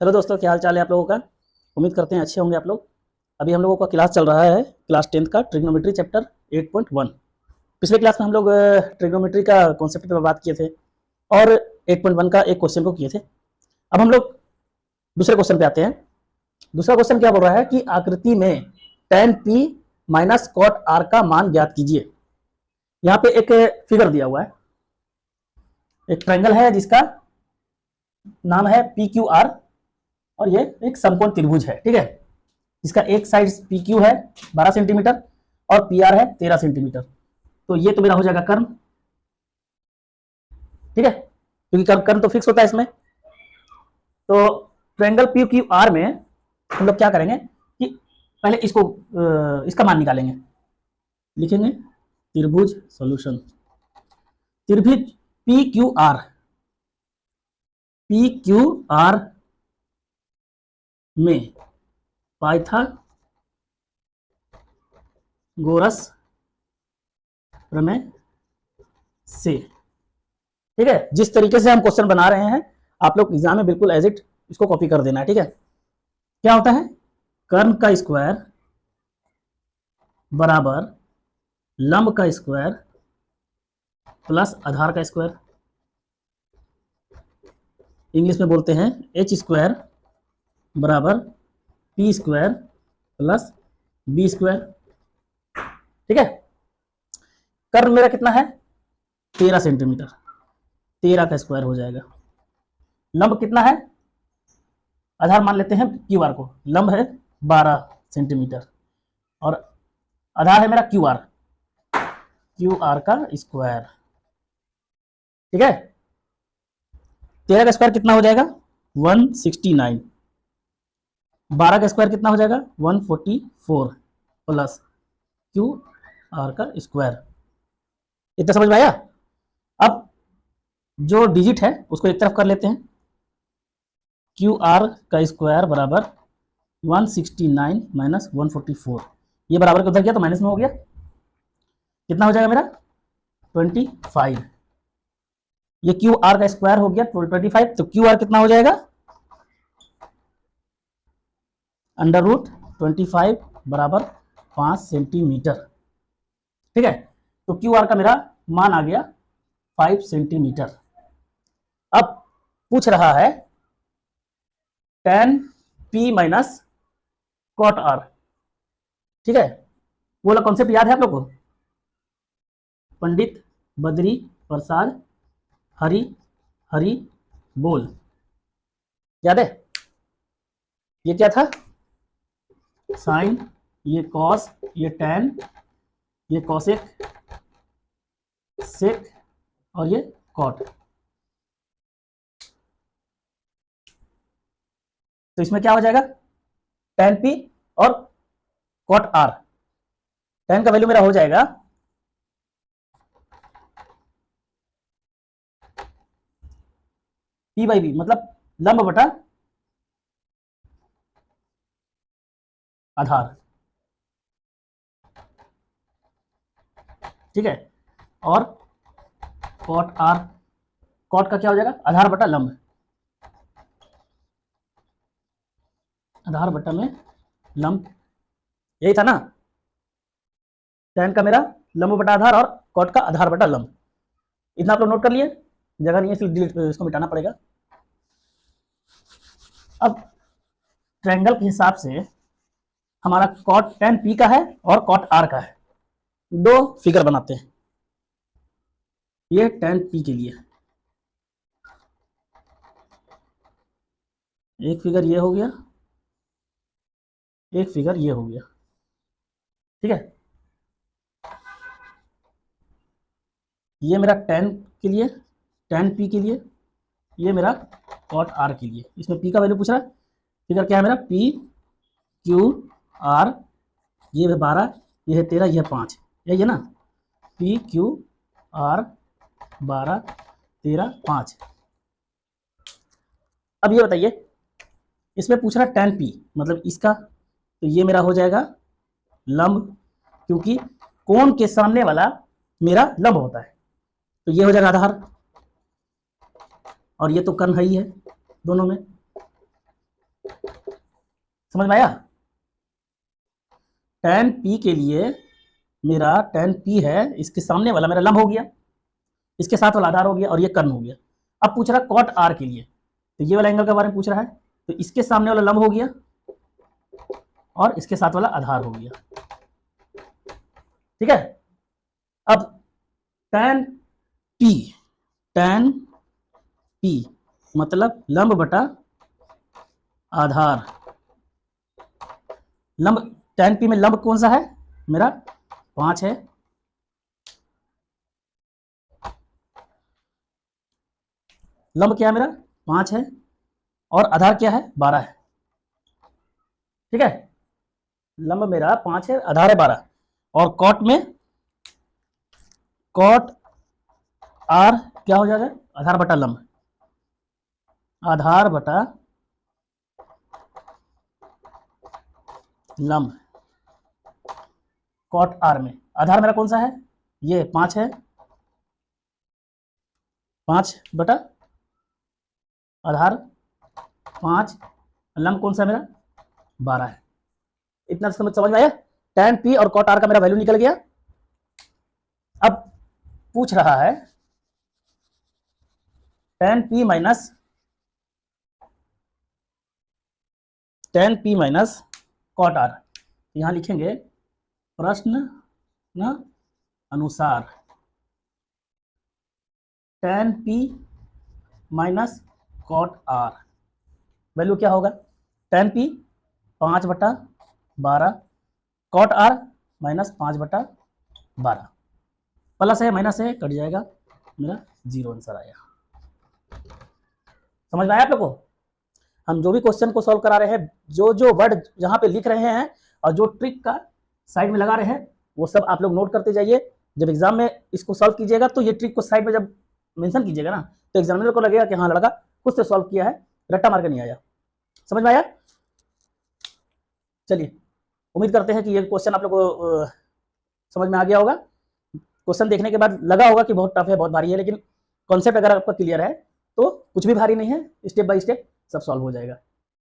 Hello दोस्तों, क्या हाल चाल है आप लोगों का। उम्मीद करते हैं अच्छे होंगे आप लोग। अभी हम लोगों का क्लास चल रहा है, क्लास 10th का ट्रिग्नोमेट्री चैप्टर 8.1। पिछले क्लास में हम लोग ट्रिग्नोमेट्री का कॉन्सेप्ट पर बात किए थे और 8.1 का एक क्वेश्चन को किए थे। अब हम लोग दूसरे क्वेश्चन पे आते हैं। दूसरा क्वेश्चन क्या बोल रहा है कि आकृति में tan p minus cot r का मान ज्ञात कीजिए। यहाँ पे एक फिगर दिया हुआ है, एक ट्रायंगल है जिसका नाम है PQR और ये एक समकोण त्रिभुज है, ठीक है। इसका एक साइड PQ है 12 सेंटीमीटर और PR है 13 सेंटीमीटर। तो ये तो मेरा हो जाएगा कर्ण, ठीक है, क्योंकि कर्ण तो फिक्स होता है इसमें। तो ट्रायंगल PQR में हम लोग क्या करेंगे कि पहले इसका मान निकालेंगे। लिखेंगे त्रिभुज सॉल्यूशन। त्रिभुज PQR में पाइथागोरस प्रमेय से, ठीक है। जिस तरीके से हम क्वेश्चन बना रहे हैं आप लोग एग्जाम में बिल्कुल एज इट इसको कॉपी कर देना है, ठीक है। क्या होता है, कर्ण का स्क्वायर बराबर लंब का स्क्वायर प्लस आधार का स्क्वायर। इंग्लिश में बोलते हैं h स्क्वायर बराबर p square plus b square, ठीक है। कर्ण मेरा कितना है 13 सेंटीमीटर, 13 का स्क्वायर हो जाएगा। लंब कितना है, आधार मान लेते हैं QR को, लंब है 12 सेंटीमीटर और आधार है मेरा QR का स्क्वायर, ठीक है। 13 का स्क्वायर कितना हो जाएगा 169, 12 का स्क्वायर कितना हो जाएगा 144 प्लस QR का स्क्वायर। इतना समझ में आया। अब जो डिजिट है उसको एक तरफ कर लेते हैं। QR का स्क्वायर बराबर 169 माइनस 144, ये बराबर उधर गया तो माइनस में हो गया। कितना हो जाएगा मेरा 25। ये QR का स्क्वायर हो गया 25, तो QR कितना हो जाएगा अंडर रूट 25 बराबर 5 सेंटीमीटर, ठीक है। तो QR का मेरा मान आ गया 5 सेंटीमीटर। अब पूछ रहा है tan P minus cot R, ठीक है। वो वाला कॉन्सेप्ट याद है आप लोग को, पंडित बद्री प्रसाद हरी हरी बोल, याद है। ये क्या था, साइन, ये कॉस, ये टैन, ये कॉसेक, सेक और ये कॉट। तो इसमें क्या हो जाएगा tan P और कॉट R। tan का वैल्यू मेरा हो जाएगा P बाई B, मतलब लंब बटा आधार, ठीक है। और कॉट R, कॉट का क्या हो जाएगा आधार बटा लंब, आधार बटा में लंब, यही था ना। tan का मेरा लंब बटा आधार और कॉट का आधार बटा लंब। इतना आप लोग नोट कर लिए, जगह नहीं है इसलिए डिलीट इसको मिटाना पड़ेगा। अब ट्रायंगल के हिसाब से हमारा कॉट tan P का है और कॉट R का है। दो फिगर बनाते हैं, ये tan P के लिए एक फिगर ये हो गया, एक फिगर ये हो गया, ठीक है। ये मेरा tan के लिए, tan P के लिए, ये मेरा कॉट R के लिए। इसमें P का वैल्यू पूछ रहा है। फिगर क्या है मेरा PQR, ये है 12, ये है 13, ये है 5, यही है ना। PQR 12 13 5। अब ये बताइए, इसमें पूछ रहा है tan P मतलब इसका, तो ये मेरा हो जाएगा लंब, क्योंकि कोण के सामने वाला मेरा लंब होता है। तो ये हो जाएगा आधार और ये तो कर्ण है ही है दोनों में। समझ में आया? tan p के लिए मेरा tan p है, इसके सामने वाला मेरा लंब हो गया, इसके साथ वाला आधार हो गया और ये कर्ण हो गया। अब पूछ रहा cot r के लिए, तो ये वाला एंगल के बारे में पूछ रहा है, तो इसके सामने वाला लंब हो गया और इसके साथ वाला आधार हो गया। ठीक है, अब tan p मतलब लंब बटा आधार। लंब tan p में लंब कौन सा है मेरा? 5 है, लंब क्या है मेरा? 5 है और आधार क्या है? 12 है। ठीक है, लंब मेरा 5 है, आधार है 12। और कॉट में कॉट आर क्या हो जाएगा? आधार बटा लंब, आधार बटा लंब। कॉट आर में आधार मेरा कौन सा है? ये 5 है, 5 बटा आधार 5, लंब कौन सा मेरा? 12 है। इतना समझ में आया? tan p और cot r का मेरा वैल्यू निकल गया। अब पूछ रहा है tan p minus cot r। यहां लिखेंगे प्रश्न न अनुसार tan p minus cot r value क्या होगा? tan p 5 बटा 12, cot r माइनस 5 बटा 12, प्लस है माइनस है कट जाएगा, मेरा 0 आंसर आया। समझ में आया आप लोग को? हम जो भी क्वेश्चन को सॉल्व करा रहे हैं, जो जो वर्ड जहां पे लिख रहे हैं और जो ट्रिक का साइड में लगा रहे हैं, वो सब आप लोग नोट करते जाइए। जब एग्जाम में इसको सॉल्व कीजिएगा तो ये ट्रिक को साइड में जब मेंशन कीजिएगा ना, तो एग्जामिनर को लगेगा कि हाँ लड़का खुद से सॉल्व किया है, रट्टा मार के नहीं आया। समझ में आया? चलिए, उम्मीद करते हैं कि ये क्वेश्चन आप लोग को समझ में आ गया होगा। क्वेश्चन देखने के बाद लगा होगा कि बहुत टफ है, बहुत भारी है, लेकिन कॉन्सेप्ट अगर आपका क्लियर है तो कुछ भी भारी नहीं है, स्टेप बाय स्टेप सब सॉल्व हो जाएगा।